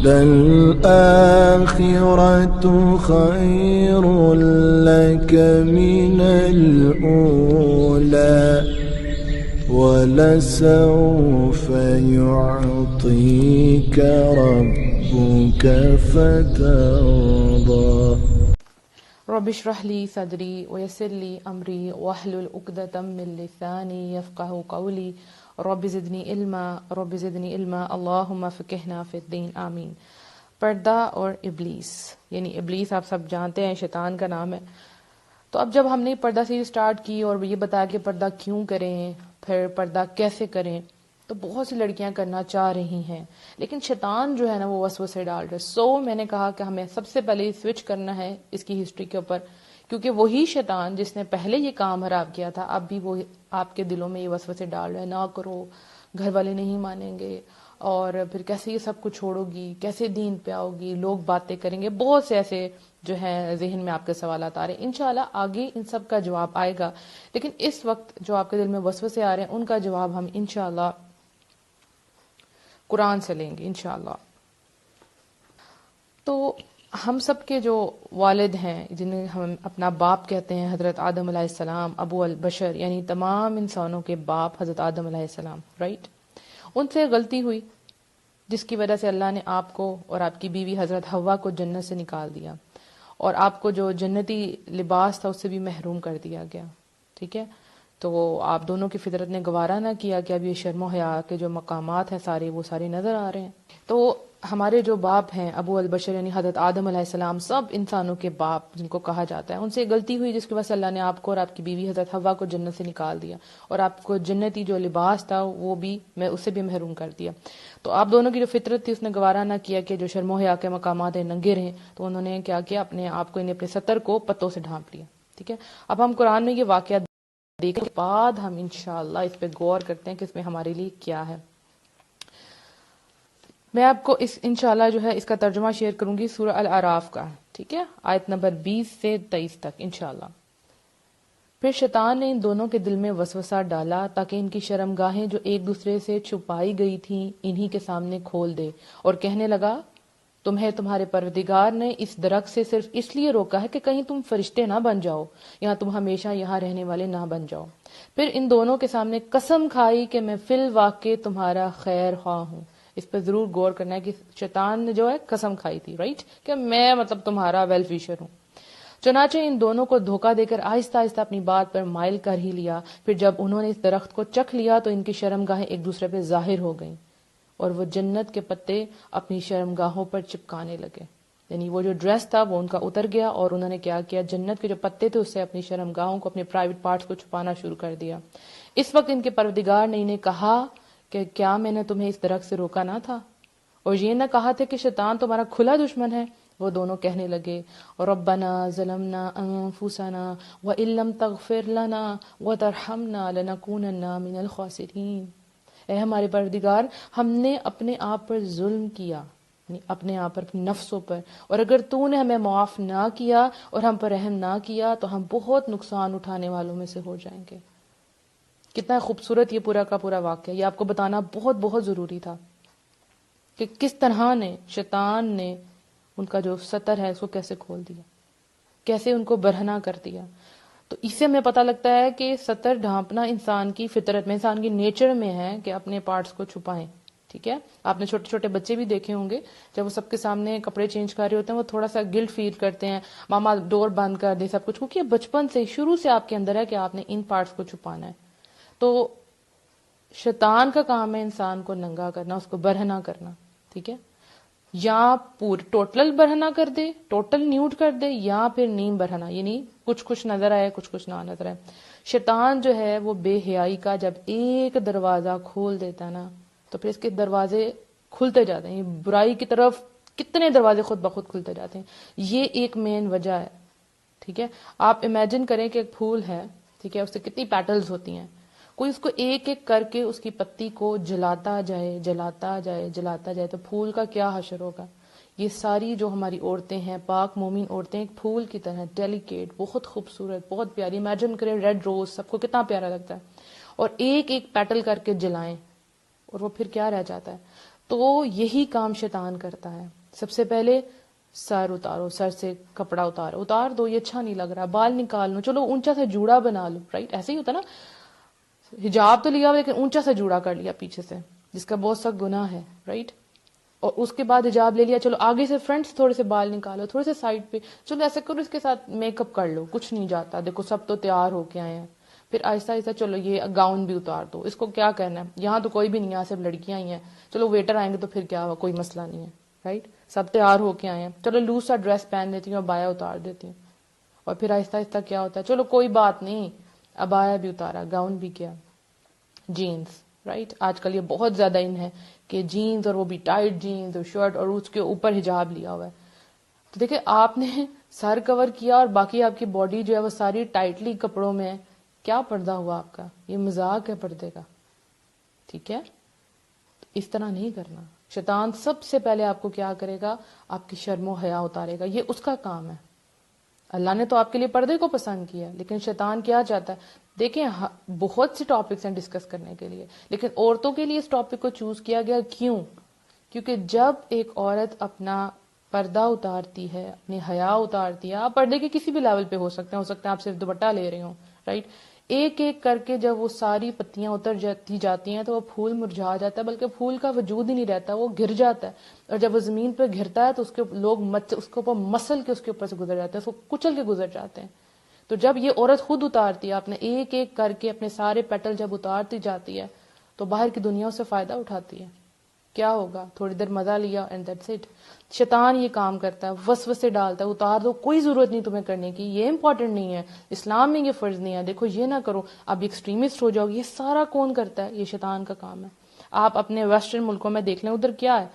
للآخرة خير لك من الأولى ولسوف يعطيك ربك فترضى رب اشرح لي صدري ويسر لي أمري واحلل عقدة من لساني يفقهوا قولي رب زدنی علما رب زدنی علما اللہم فقہنا فی الدین آمین۔ پردہ اور ابلیس، یعنی ابلیس آپ سب جانتے ہیں شیطان کا نام ہے۔ تو اب جب ہم نے پردہ سیریز سٹارٹ کی اور یہ بتایا کہ پردہ کیوں کریں، پھر پردہ کیسے کریں، تو بہت سی لڑکیاں کرنا چاہ رہی ہیں، لیکن شیطان جو ہے نا وہ وسوسے ڈال رہا ہے۔ میں نے کہا کہ ہمیں سب سے پہلے سوئچ کرنا ہے اس کی ہسٹری کے اوپر، کیونکہ وہی شیطان جس نے پہلے یہ کام خراب کیا تھا اب بھی وہ آپ کے دلوں میں یہ وسوسے ڈال رہا ہے، نہ کرو، گھر والے نہیں مانیں گے، اور پھر کیسے یہ سب کچھ چھوڑو گی، کیسے دین پہ آؤ گی، لوگ باتیں کریں گے، بہت سے ایسے جو ہیں ذہن میں آپ کے سوالات آ رہے ہیں۔ انشاءاللہ آگے ان سب کا جواب آئے گا، لیکن اس وقت جو آپ کے دل میں وسوسے آ رہے ہیں ان کا جواب ہم انشاءاللہ قرآن سے لیں گے انشاءاللہ۔ تو ہم سب کے جو والد ہیں جنہیں ہم اپنا باپ کہتے ہیں، حضرت آدم علیہ السلام، ابو البشر، یعنی تمام انسانوں کے باپ حضرت آدم علیہ السلام، رائٹ؟ ان سے غلطی ہوئی جس کی وجہ سے اللہ نے آپ کو اور آپ کی بیوی حضرت حوا کو جنت سے نکال دیا، اور آپ کو جو جنتی لباس تھا اس سے بھی محروم کر دیا گیا، ٹھیک ہے؟ تو آپ دونوں کی فطرت نے گوارا نہ کیا کہ اب یہ شرم و حیا کے جو مقامات ہیں سارے وہ سارے نظر آ رہے ہیں۔ تو ہمارے جو باپ ہیں ابو البشر یعنی حضرت آدم علیہ السلام، سب انسانوں کے باپ جن کو کہا جاتا ہے، ان سے غلطی ہوئی جس کی وجہ سے اللہ نے آپ کو اور آپ کی بیوی حضرت حوا کو جنت سے نکال دیا، اور آپ کو جنتی جو لباس تھا وہ بھی اسے بھی محروم کر دیا۔ تو آپ دونوں کی جو فطرت تھی اس نے گوارا نہ کیا کہ جو شرم و حیا کے مقامات ہیں ننگے رہیں، تو انہوں نے کیا کیا، اپنے آپ کو اپنے ستر کو پتوں سے ڈھانپ لیا، ٹھیک ہے؟ اب ہم قرآن میں یہ واقعہ دیکھنے کے بعد ہم انشاءاللہ اس پہ غور کرتے ہیں کہ اس میں ہمارے لیے کیا ہے۔ میں آپ کو اس انشاءاللہ جو ہے اس کا ترجمہ شیئر کروں گی سورہ الاعراف کا، ٹھیک ہے؟ آیت نمبر 20 سے 23 تک انشاءاللہ۔ پھر شیطان نے ان دونوں کے دل میں وسوسہ ڈالا تاکہ ان کی شرمگاہیں جو ایک دوسرے سے چھپائی گئی تھیں انہی کے سامنے کھول دے، اور کہنے لگا تمہیں تمہارے پروردگار نے اس درخت سے صرف اس لیے روکا ہے کہ کہیں تم فرشتے نہ بن جاؤ یا تم ہمیشہ یہاں رہنے والے نہ بن جاؤ۔ پھر ان دونوں کے سامنے قسم کھائی کہ میں فی الواقع تمہارا خیر خواہ ہوں۔ اس پہ ضرور غور کرنا ہے کہ شیطان نے جو ہے قسم کھائی تھی، رائٹ، کہ میں تمہارا ویل ویشر ہوں۔ چنانچہ ان دونوں کو دھوکہ دے کر آہستہ آہستہ اپنی بات پر مائل کر ہی لیا۔ پھر جب انہوں نے اس درخت کو چکھ لیا تو ان کی شرمگاہیں ایک دوسرے پہ ظاہر ہو گئیں، اور وہ جنت کے پتے اپنی شرمگاہوں پر چپکانے لگے، یعنی وہ جو ڈریس تھا وہ ان کا اتر گیا، اور انہوں نے کیا کیا، جنت کے جو پتے تھے اس سے اپنی شرمگاہوں کو، اپنے پرائیویٹ پارٹس کو چھپانا شروع کر دیا۔ اس وقت ان کے پروردگار نے انہیں کہا کہ کیا میں نے تمہیں اس درخت سے روکا نہ تھا، اور یہ نہ کہا تھا کہ شیطان تمہارا کھلا دشمن ہے؟ وہ دونوں کہنے لگے ربنا ظلمنا انفسنا وان لم تغفر لنا وترحمنا لنکونن من الخاسرین۔ اے ہمارے پروردگار، ہم نے اپنے آپ پر ظلم کیا، یعنی اپنے آپ پر، اپنے نفسوں پر، اور اگر تو نے ہمیں معاف نہ کیا اور ہم پر رحم نہ کیا تو ہم بہت نقصان اٹھانے والوں میں سے ہو جائیں گے۔ کتنا خوبصورت یہ پورا کا پورا واقعہ، یہ آپ کو بتانا بہت بہت ضروری تھا کہ کس طرح نے شیطان نے ان کا جو ستر ہے اس کو کیسے کھول دیا، کیسے ان کو برہنہ کر دیا۔ تو اس سے ہمیں پتہ لگتا ہے کہ ستر ڈھانپنا انسان کی فطرت میں، انسان کی نیچر میں ہے کہ اپنے پارٹس کو چھپائیں، ٹھیک ہے؟ آپ نے چھوٹے چھوٹے بچے بھی دیکھے ہوں گے، جب وہ سب کے سامنے کپڑے چینج کر رہے ہوتے ہیں وہ تھوڑا سا گلٹ فیل کرتے ہیں، ماما ڈور بند کر دے، سب کچھ، کیونکہ یہ بچپن سے شروع سے آپ کے اندر ہے کہ آپ نے ان پارٹس کو چھپانا ہے۔ تو شیطان کا کام ہے انسان کو ننگا کرنا، اس کو برہنہ کرنا، ٹھیک ہے؟ یا ٹوٹل برہنہ کر دے، ٹوٹل نیوڈ کر دے، یا پھر نیم برہنہ، یعنی کچھ کچھ نظر آئے کچھ کچھ نہ نظر آئے۔ شیطان جو ہے وہ بے حیائی کا جب ایک دروازہ کھول دیتا ہے نا تو پھر اس کے دروازے کھلتے جاتے ہیں، برائی کی طرف کتنے دروازے خود بخود کھلتے جاتے ہیں۔ یہ ایک مین وجہ ہے، ٹھیک ہے؟ آپ امیجن کریں کہ ایک پھول ہے، ٹھیک ہے، اس سے کتنی پیٹلز ہوتی ہیں، کوئی اس کو ایک ایک کر کے اس کی پتی کو جلاتا جائے جلاتا جائے جلاتا جائے تو پھول کا کیا حشر ہوگا۔ یہ ساری جو ہماری عورتیں ہیں، پاک مومن عورتیں، ایک پھول کی طرح ڈیلیکیٹ، بہت خوبصورت، بہت پیاری، امیجن کریں ریڈ روز، سب کو کتنا پیارا لگتا ہے، اور ایک ایک پیٹل کر کے جلائیں اور وہ پھر کیا رہ جاتا ہے۔ تو یہی کام شیطان کرتا ہے. سب سے پہلے سر اتارو، سر سے کپڑا اتار دو، یہ اچھا نہیں لگ رہا، بال نکال لو، چلو اونچا سا جوڑا بنا لو، رائٹ؟ ایسے ہی ہوتا نا، حجاب تو لیا ہوا لیکن اونچا سا جوڑا کر لیا پیچھے سے، جس کا بہت سخت گناہ ہے، رائٹ؟ اور اس کے بعد حجاب لے لیا، چلو آگے سے فرنٹ سے تھوڑے سے بال نکالو، تھوڑے سے سائڈ پہ، چلو ایسا کرو، اس کے ساتھ میک اپ کر لو، کچھ نہیں جاتا، دیکھو سب تو تیار ہو کے آئے ہیں. پھر آہستہ آہستہ چلو یہ گاؤن بھی اتار دو، اس کو کیا کرنا ہے، یہاں تو کوئی بھی نہیں ہے، صرف لڑکیاں ہی ہیں، چلو ویٹر آئیں گے تو پھر کیا ہوا، کوئی مسئلہ نہیں ہے، رائٹ؟ سب تیار ہو کے آئے ہیں، چلو لوز سا ڈریس پہن دیتی ہوں، ابایا اتار دیتی ہوں. اور پھر آہستہ آہستہ کیا ہوتا ہے، چلو کوئی بات نہیں، ابایا بھی اتارا، گاؤن بھی کیا، جینز، رائٹ؟ آج کل یہ بہت زیادہ ان ہے کہ جینز، اور وہ بھی ٹائٹ جینز اور شرٹ، اور اس کے اوپر حجاب لیا ہوا ہے. تو دیکھیں آپ نے سر کور کیا اور باقی آپ کی باڈی جو ہے وہ ساری ٹائٹلی کپڑوں میں ہے، کیا پردہ ہوا آپ کا؟ یہ مذاق ہے پردے کا، ٹھیک ہے؟ اس طرح نہیں کرنا. شیطان سب سے پہلے آپ کو کیا کرے گا، آپ کی شرم و حیا اتارے گا، یہ اس کا کام ہے. اللہ نے تو آپ کے لیے پردے کو پسند کیا، لیکن شیطان کیا چاہتا ہے؟ دیکھیں بہت سے ٹاپکس ہیں ڈسکس کرنے کے لیے، لیکن عورتوں کے لیے اس ٹاپک کو چوز کیا گیا. کیوں؟ کیونکہ جب ایک عورت اپنا پردہ اتارتی ہے، اپنی حیا اتارتی ہے، آپ پردے کے کسی بھی لیول پہ ہو سکتے ہیں آپ صرف دوپٹہ لے رہے ہوں، رائٹ؟ ایک ایک کر کے جب وہ ساری پتیاں اتر جاتی ہیں تو وہ پھول مرجھا جاتا ہے، بلکہ پھول کا وجود ہی نہیں رہتا، وہ گر جاتا ہے. اور جب وہ زمین پہ گرتا ہے تو اس کے لوگ اس کے اوپر مسل کے اس کے اوپر سے گزر جاتے ہیں، اس کو کچل کے گزر جاتے ہیں. تو جب یہ عورت خود اتارتی ہے، اپنے ایک ایک کر کے اپنے سارے پیٹل جب اتارتی جاتی ہے تو باہر کی دنیا سے فائدہ اٹھاتی ہے. کیا ہوگا؟ تھوڑی دیر مزہ لیا اینڈ دیٹس اٹ. شیطان یہ کام کرتا ہے، وسوسے ڈالتا ہے، اتار دو، کوئی ضرورت نہیں تمہیں کرنے کی، یہ امپورٹنٹ نہیں ہے، اسلام میں یہ فرض نہیں ہے، دیکھو یہ نہ کرو، اب ایکسٹریمسٹ ہو جاؤ گے. یہ سارا کون کرتا ہے؟ یہ شیطان کا کام ہے. آپ اپنے ویسٹرن ملکوں میں دیکھ لیں، ادھر کیا ہے،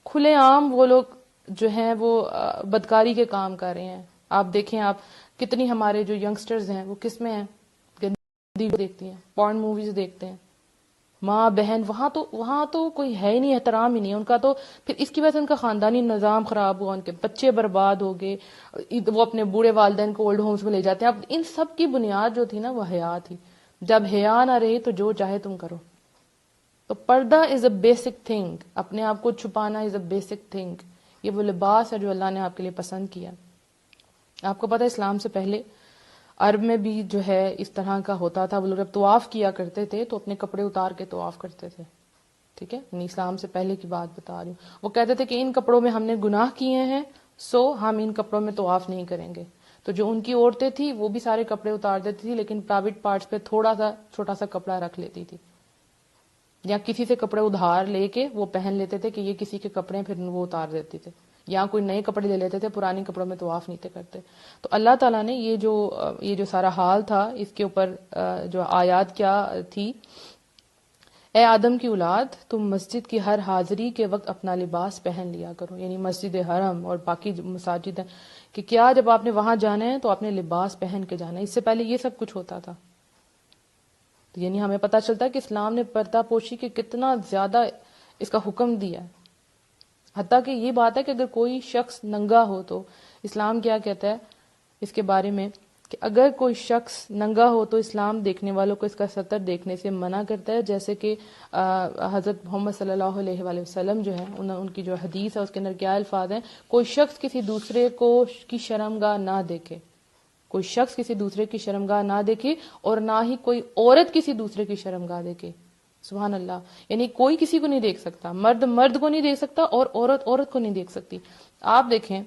کھلے عام وہ لوگ جو ہیں وہ بدکاری کے کام کر رہے ہیں. آپ دیکھیں، آپ کتنی ہمارے جو ینگسٹرز ہیں وہ کس میں ہیں، گندی دیکھتی ہیں، پورن موویز دیکھتے ہیں، ماں بہن، وہاں تو کوئی ہے ہی نہیں، احترام ہی نہیں ان کا. تو پھر اس کی وجہ سے ان کا خاندانی نظام خراب ہوا، ان کے بچے برباد ہو گئے، وہ اپنے بوڑھے والدین کو اولڈ ہومز میں لے جاتے ہیں. اب ان سب کی بنیاد جو تھی نا وہ حیا تھی. جب حیا نہ رہی تو جو چاہے تم کرو. تو پردہ از اے بیسک تھنگ، اپنے آپ کو چھپانا از اے بیسک تھنگ. یہ وہ لباس ہے جو اللہ نے آپ کے لیے پسند کیا. آپ کو پتہ ہے اسلام سے پہلے عرب میں بھی جو ہے اس طرح کا ہوتا تھا، وہ لوگ جب طواف کیا کرتے تھے تو اپنے کپڑے اتار کے طواف کرتے تھے، ٹھیک ہے؟ یعنی اسلام سے پہلے کی بات بتا رہی ہوں. وہ کہتے تھے کہ ان کپڑوں میں ہم نے گناہ کیے ہیں، سو ہم ان کپڑوں میں طواف نہیں کریں گے. تو جو ان کی عورتیں تھیں وہ بھی سارے کپڑے اتار دیتی تھی، لیکن پرائیویٹ پارٹس پہ تھوڑا سا چھوٹا سا کپڑا رکھ لیتی تھی، یا کسی سے کپڑے ادھار لے کے وہ پہن لیتے تھے کہ یہ کسی کے کپڑے پھر وہ اتار دیتے تھے، یا کوئی نئے کپڑے لے لیتے تھے، پرانے کپڑوں میں طواف نہیں تھے کرتے. تو اللہ تعالیٰ نے یہ جو سارا حال تھا اس کے اوپر جو آیات کیا تھی، اے آدم کی اولاد، تم مسجد کی ہر حاضری کے وقت اپنا لباس پہن لیا کرو. یعنی مسجد حرم اور باقی جو مساجد ہیں کہ کیا جب آپ نے وہاں جانا ہے تو آپ نے لباس پہن کے جانا ہے. اس سے پہلے یہ سب کچھ ہوتا تھا. یعنی ہمیں پتہ چلتا ہے کہ اسلام نے پردہ پوشی کے کتنا زیادہ اس کا حکم دیا ہے. حتیٰ کہ یہ بات ہے کہ اگر کوئی شخص ننگا ہو تو اسلام کیا کہتا ہے اس کے بارے میں کہ اگر کوئی شخص ننگا ہو تو اسلام دیکھنے والوں کو اس کا سطر دیکھنے سے منع کرتا ہے. جیسے کہ حضرت محمد صلی اللہ علیہ وآلہ وسلم جو ہے ان کی جو حدیث ہے اس کے اندر کیا الفاظ ہیں، کوئی شخص کسی دوسرے کو کی شرمگاہ نہ دیکھے، کوئی شخص کسی دوسرے کی شرمگاہ نہ دیکھے، اور نہ ہی کوئی عورت کسی دوسرے کی شرمگاہ دیکھے. سبحان اللہ. یعنی کوئی کسی کو نہیں دیکھ سکتا، مرد کو نہیں دیکھ سکتا اور عورت کو نہیں دیکھ سکتی. آپ دیکھیں،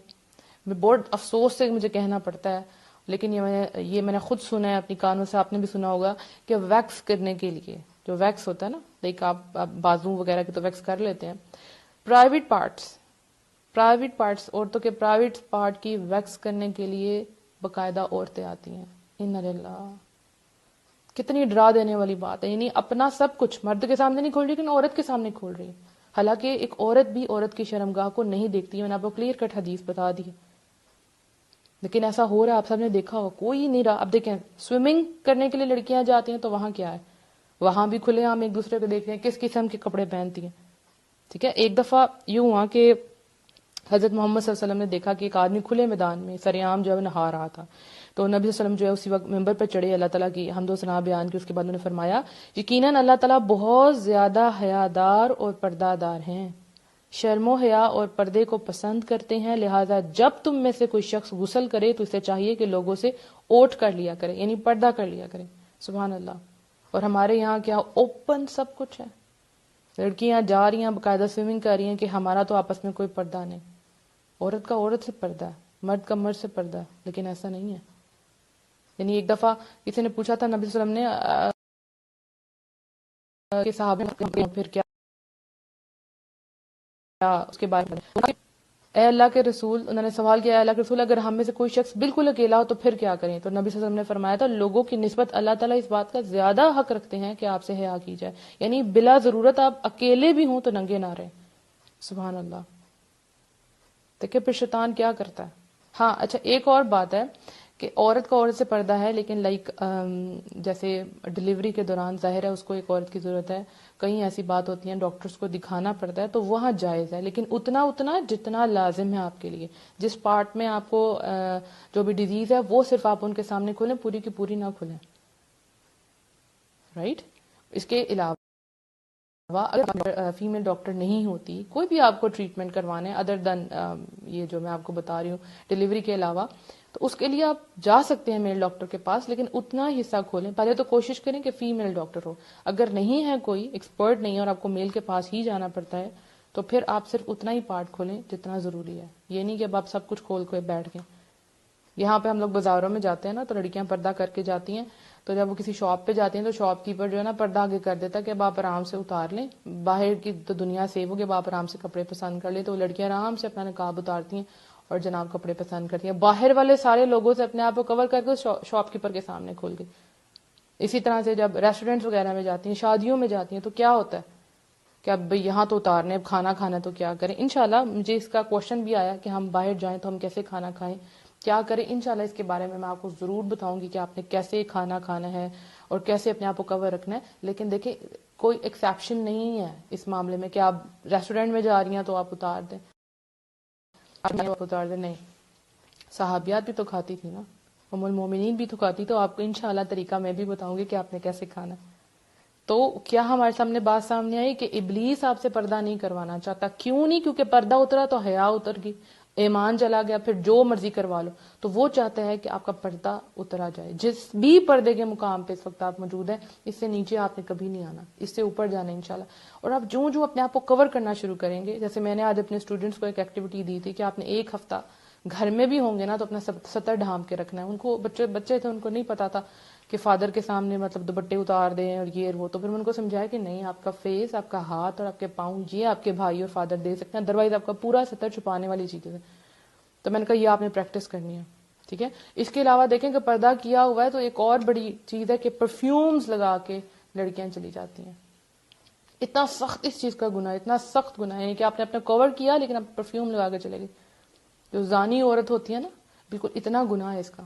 بہت افسوس سے مجھے کہنا پڑتا ہے، لیکن یہ میں نے خود سنا ہے اپنی کانوں سے، آپ نے بھی سنا ہوگا کہ ویکس کرنے کے لیے جو ویکس ہوتا ہے نا، لائک آپ بازو وغیرہ کے تو ویکس کر لیتے ہیں، پرائیویٹ پارٹس عورتوں کے پرائیویٹ پارٹ کی ویکس کرنے کے لیے باقاعدہ عورتیں آتی ہیں. انا للہ. کتنی ڈرا دینے والی بات ہے. یعنی اپنا سب کچھ مرد کے سامنے نہیں کھول رہی لیکن عورت کے سامنے کھول رہی ہے. حالانکہ ایک عورت بھی عورت کی شرمگاہ کو نہیں دیکھتی ہے. میں نے آپ کو کلیئر کٹ حدیث بتا دی ہے، لیکن ایسا ہو رہا ہے، آپ سب نے دیکھا ہو، کوئی نہیں رہا. اب دیکھیں سوئمنگ کرنے کے لیے لڑکیاں جاتی ہیں تو وہاں کیا ہے، وہاں بھی کھلے عام ایک دوسرے کو دیکھتے ہیں کس قسم کے کپڑے پہنتی ہیں. ٹھیک ہے. ایک دفعہ یوں ہوا کہ حضرت محمد صلی اللہ علیہ وسلم نے دیکھا کہ ایک آدمی کھلے میدان میں سریعام جو ہے نہا رہا تھا، تو نبی صلی اللہ علیہ وسلم جو ہے اسی وقت ممبر پر چڑھے، اللہ تعالیٰ کی حمد و ثنا بیان کی، اس کے بعد انہوں نے فرمایا یقیناً اللہ تعالیٰ بہت زیادہ حیادار اور پردہ دار ہیں، شرم و حیا اور پردے کو پسند کرتے ہیں، لہٰذا جب تم میں سے کوئی شخص غسل کرے تو اسے چاہیے کہ لوگوں سے اوٹ کر لیا کرے، یعنی پردہ کر لیا کرے. سبحان اللہ. اور ہمارے یہاں کیا اوپن سب کچھ ہے، لڑکیاں جا رہی ہیں باقاعدہ سوئمنگ کر رہی ہیں کہ ہمارا تو آپس میں کوئی پردہ نہیں. عورت کا عورت سے پردہ ہے، مرد کا مرد سے پردہ ہے، لیکن ایسا نہیں ہے. یعنی ایک دفعہ کسی نے پوچھا تھا نبی صلی اللہ علیہ وسلم نے کہ صحابہ پھر کیا اس کے بارے میں، اے اللہ کے رسول، انہوں نے سوال کیا اے اللہ کے رسول اگر ہم میں سے کوئی شخص بالکل اکیلا ہو تو پھر کیا کریں؟ تو نبی صلی اللہ علیہ وسلم نے فرمایا تھا لوگوں کی نسبت اللہ تعالیٰ اس بات کا زیادہ حق رکھتے ہیں کہ آپ سے حیا کی جائے، یعنی بلا ضرورت آپ اکیلے بھی ہوں تو ننگے نہ رہیں. سبحان اللہ. دیکھیں پھر شیطان کیا کرتا ہے. ہاں اچھا ایک اور بات ہے کہ عورت کا عورت سے پردہ ہے، لیکن جیسے ڈلیوری کے دوران ظاہر ہے اس کو ایک عورت کی ضرورت ہے، کہیں ایسی بات ہوتی ہیں ڈاکٹرز کو دکھانا پڑتا ہے تو وہاں جائز ہے، لیکن اتنا جتنا لازم ہے آپ کے لیے. جس پارٹ میں آپ کو جو بھی ڈیزیز ہے وہ صرف آپ ان کے سامنے کھولیں، پوری کی پوری نہ کھولیں. رائٹ. اس کے علاوہ اگر فیمیل ڈاکٹر نہیں ہوتی، کوئی بھی آپ کو ٹریٹمنٹ کروانے ادر دین یہ جو میں آپ کو بتا رہی ہوں ڈلیوری کے علاوہ، تو اس کے لیے آپ جا سکتے ہیں میل ڈاکٹر کے پاس، لیکن اتنا حصہ کھولیں. پہلے تو کوشش کریں کہ فیمیل ڈاکٹر ہو. اگر نہیں ہے کوئی ایکسپرٹ نہیں ہے اور آپ کو میل کے پاس ہی جانا پڑتا ہے تو پھر آپ صرف اتنا ہی پارٹ کھولیں جتنا ضروری ہے. یہ نہیں کہ اب آپ سب کچھ کھول کے بیٹھ گئے. یہاں پہ ہم لوگ بازاروں میں جاتے ہیں نا تو لڑکیاں پردہ کر کے جاتی ہیں، تو جب وہ کسی شاپ پہ جاتی ہیں تو شاپ کیپر جو ہے نا پردہ آگے کر دیتا ہے کہ اب آپ آرام سے اتار لیں، باہر کی تو دنیا سیو ہوگی، اب آپ آرام سے کپڑے پسند کر لیں. تو وہ لڑکیاں آرام سے اپنا نقاب اتارتی ہیں اور جناب کپڑے پسند کرتی ہیں، باہر والے سارے لوگوں سے اپنے آپ کو کور کر کے شاپ کیپر کے سامنے کھول کے. اسی طرح سے جب ریسٹورینٹس وغیرہ میں جاتی ہیں، شادیوں میں جاتی ہیں، تو کیا ہوتا ہے کہ اب یہاں تو اتارنے، اب کھانا کھانا تو کیا کریں. انشاءاللہ مجھے اس کا کوشچن بھی آیا کہ ہم باہر جائیں تو ہم کیسے کھانا کھائیں، کیا کریں. انشاءاللہ اس کے بارے میں آپ کو ضرور بتاؤں گی کہ آپ نے کیسے کھانا کھانا ہے اور کیسے اپنے آپ کو کور رکھنا ہے. لیکن دیکھیں کوئی ایکسیپشن نہیں ہے اس معاملے میں کہ آپ ریسٹورینٹ میں جا رہی ہیں تو آپ اتار دیں، نہیں. صحابیات بھی تو کھاتی تھی نا، ام المومنین بھی تو کھاتی. تو آپ کو انشاءاللہ طریقہ میں بھی بتاؤں گی کہ آپ نے کیسے کھانا. تو کیا ہمارے سامنے بات سامنے آئی کہ ابلیس آپ سے پردہ نہیں کروانا چاہتا. کیوں نہیں؟ کیونکہ پردہ اترا تو حیا اتر گئی، ایمان چلا گیا، پھر جو مرضی کروا لو. تو وہ چاہتا ہے کہ آپ کا پردہ اترا جائے. جس بھی پردے کے مقام پہ اس وقت آپ موجود ہیں، اس سے نیچے آپ نے کبھی نہیں آنا، اس سے اوپر جانا انشاءاللہ. اور آپ جو اپنے آپ کو کور کرنا شروع کریں گے، جیسے میں نے آج اپنے اسٹوڈنٹس کو ایک ایکٹیویٹی دی تھی کہ آپ نے ایک ہفتہ گھر میں بھی ہوں گے نا تو اپنا سطر ڈھانپ کے رکھنا ہے. ان کو بچے تھے، ان کو نہیں پتا تھا کہ فادر کے سامنے مطلب دوپٹے اتار دیں اور یہ وہ. تو پھر میں ان کو سمجھایا کہ نہیں، آپ کا فیس، آپ کا ہاتھ اور آپ کے پاؤں یہ آپ کے بھائی اور فادر دے سکتے ہیں، ادروائز آپ کا پورا سطر چھپانے والی چیز ہے. تو میں نے کہا یہ آپ نے پریکٹس کرنی ہے. ٹھیک ہے. اس کے علاوہ دیکھیں کہ پردہ کیا ہوا ہے تو ایک اور بڑی چیز ہے کہ پرفیومز لگا کے لڑکیاں چلی جاتی ہیں. اتنا سخت اس چیز کا گناہ، اتنا سخت گناہ ہے کہ آپ نے اپنا کور کیا لیکن آپ پرفیوم لگا کے چلے گئے. جو زانی عورت ہوتی ہے نا، بالکل اتنا گناہ ہے اس کا.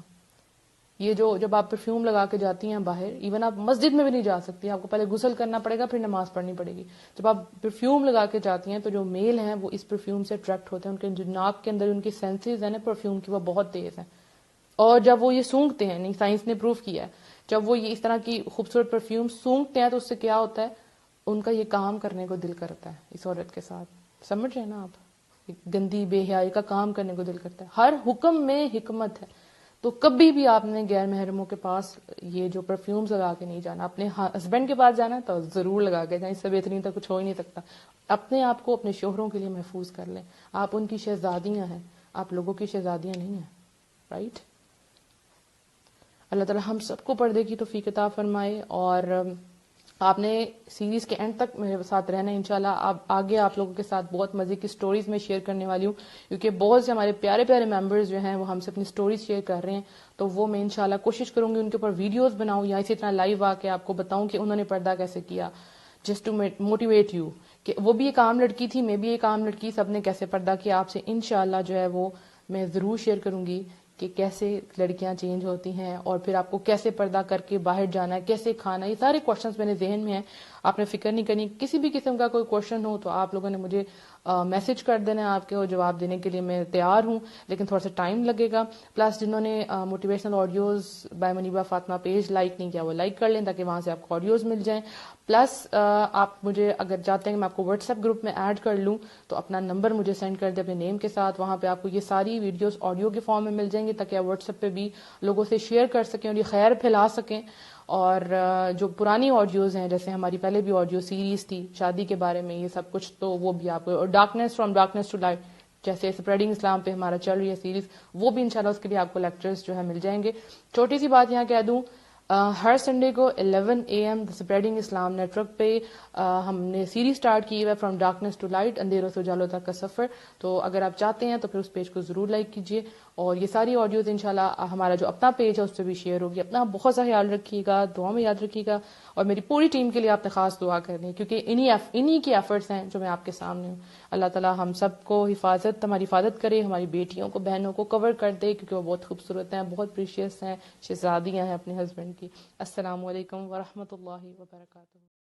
یہ جب آپ پرفیوم لگا کے جاتی ہیں باہر، ایون آپ مسجد میں بھی نہیں جا سکتی، آپ کو پہلے غسل کرنا پڑے گا پھر نماز پڑھنی پڑے گی. جب آپ پرفیوم لگا کے جاتی ہیں تو جو میل ہیں وہ اس پرفیوم سے اٹریکٹ ہوتے ہیں، ان کے جو ناک کے اندر ان کی سینسز ہیں نا پرفیوم کی وہ بہت تیز ہیں. اور جب وہ یہ سونگھتے ہیں، نہیں سائنس نے پروف کیا ہے، جب وہ یہ اس طرح کی خوبصورت پرفیوم سونگھتے ہیں تو اس سے کیا ہوتا ہے، ان کا یہ کام کرنے کو دل کرتا ہے اس عورت کے ساتھ. سمجھ رہے ہیں نا آپ، گندی بے حیائی کا کام کرنے کو دل کرتا ہے. ہر حکم میں حکمت ہے. تو کبھی بھی آپ نے غیر محرموں کے پاس یہ جو پرفیومز لگا کے نہیں جانا. اپنے ہسبینڈ کے پاس جانا تو ضرور لگا کے جائیں، اس سے بہترین تو کچھ ہو ہی نہیں سکتا. اپنے آپ کو اپنے شوہروں کے لیے محفوظ کر لیں. آپ ان کی شہزادیاں ہیں، آپ لوگوں کی شہزادیاں نہیں ہیں. رائٹ. اللہ تعالی ہم سب کو پردے کی توفیق عطا فرمائے. اور آپ نے سیریز کے اینڈ تک میرے ساتھ رہنا ہے انشاءاللہ. آگے آپ لوگوں کے ساتھ بہت مزے کی سٹوریز میں شیئر کرنے والی ہوں، کیونکہ بہت سے ہمارے پیارے پیارے ممبرز جو ہیں وہ ہم سے اپنی سٹوریز شیئر کر رہے ہیں. تو وہ میں انشاءاللہ کوشش کروں گی ان کے اوپر ویڈیوز بناؤں یا اسی طرح لائیو آ کے آپ کو بتاؤں کہ انہوں نے پردہ کیسے کیا، جسٹ ٹو موٹیویٹ یو کہ وہ بھی ایک عام لڑکی تھی، میں بھی ایک عام لڑکی، سب نے کیسے پردہ کیا. آپ سے انشاءاللہ جو ہے وہ میں ضرور شیئر کروں گی کہ کیسے لڑکیاں چینج ہوتی ہیں اور پھر آپ کو کیسے پردہ کر کے باہر جانا ہے، کیسے کھانا. یہ سارے کوشچنس میرے ذہن میں ہیں، آپ نے فکر نہیں کرنی. کسی بھی قسم کا کوئی کوشچن ہو تو آپ لوگوں نے مجھے میسج کر دینا ہے آپ کے، اور جواب دینے کے لیے میں تیار ہوں، لیکن تھوڑا سا ٹائم لگے گا. پلس جنہوں نے motivational audios by Muniba Fatima page like نہیں کیا وہ لائک کر لیں تاکہ وہاں سے آپ کو آڈیوز مل جائیں. پلس آپ مجھے اگر چاہتے ہیں کہ میں آپ کو واٹس ایپ گروپ میں ایڈ کر لوں تو اپنا نمبر مجھے سینڈ کر دیں اپنے نیم کے ساتھ، وہاں پہ آپ کو یہ ساری ویڈیوز آڈیو کے فارم میں مل جائیں گے تاکہ آپ واٹس ایپ پہ بھی لوگوں سے شیئر کر سکیں اور یہ خیر پھیلا سکیں. اور جو پرانی آڈیوز ہیں، جیسے ہماری پہلے بھی آڈیو سیریز تھی شادی کے بارے میں، یہ سب کچھ تو وہ بھی آپ کو، اور darkness from darkness to light جیسے اسپریڈنگ اسلام پہ ہمارا چل رہی ہے سیریز، وہ بھی انشاءاللہ اس کے لیے آپ کو لیکچرز جو ہے مل جائیں گے. چھوٹی سی بات یہاں کہہ دوں، ہر سنڈے کو 11 AM spreading Islam network پہ ہم نے سیریز سٹارٹ کی ہے فرام ڈارکنیس ٹو لائٹ، اندھیروں سے اجالوں تک کا سفر. تو اگر آپ چاہتے ہیں تو پھر اس پیج کو ضرور لائک کیجیے، اور یہ ساری آڈیوز انشاءاللہ ہمارا جو اپنا پیج ہے اس پہ بھی شیئر ہوگی. اپنا بہت سا خیال رکھیے گا، دعا میں یاد رکھیے گا، اور میری پوری ٹیم کے لیے آپ نے خاص دعا کرنی ہے کیونکہ انہی کی ایفرٹس ہیں جو میں آپ کے سامنے ہوں. اللہ تعالیٰ ہم سب کو ہماری حفاظت کرے، ہماری بیٹیوں کو بہنوں کو کور کر دے کیونکہ وہ بہت خوبصورت ہیں، بہت پریشیس ہیں، شہزادیاں ہیں اپنے ہسبینڈ کی. السلام علیکم ورحمۃ اللہ وبرکاتہ.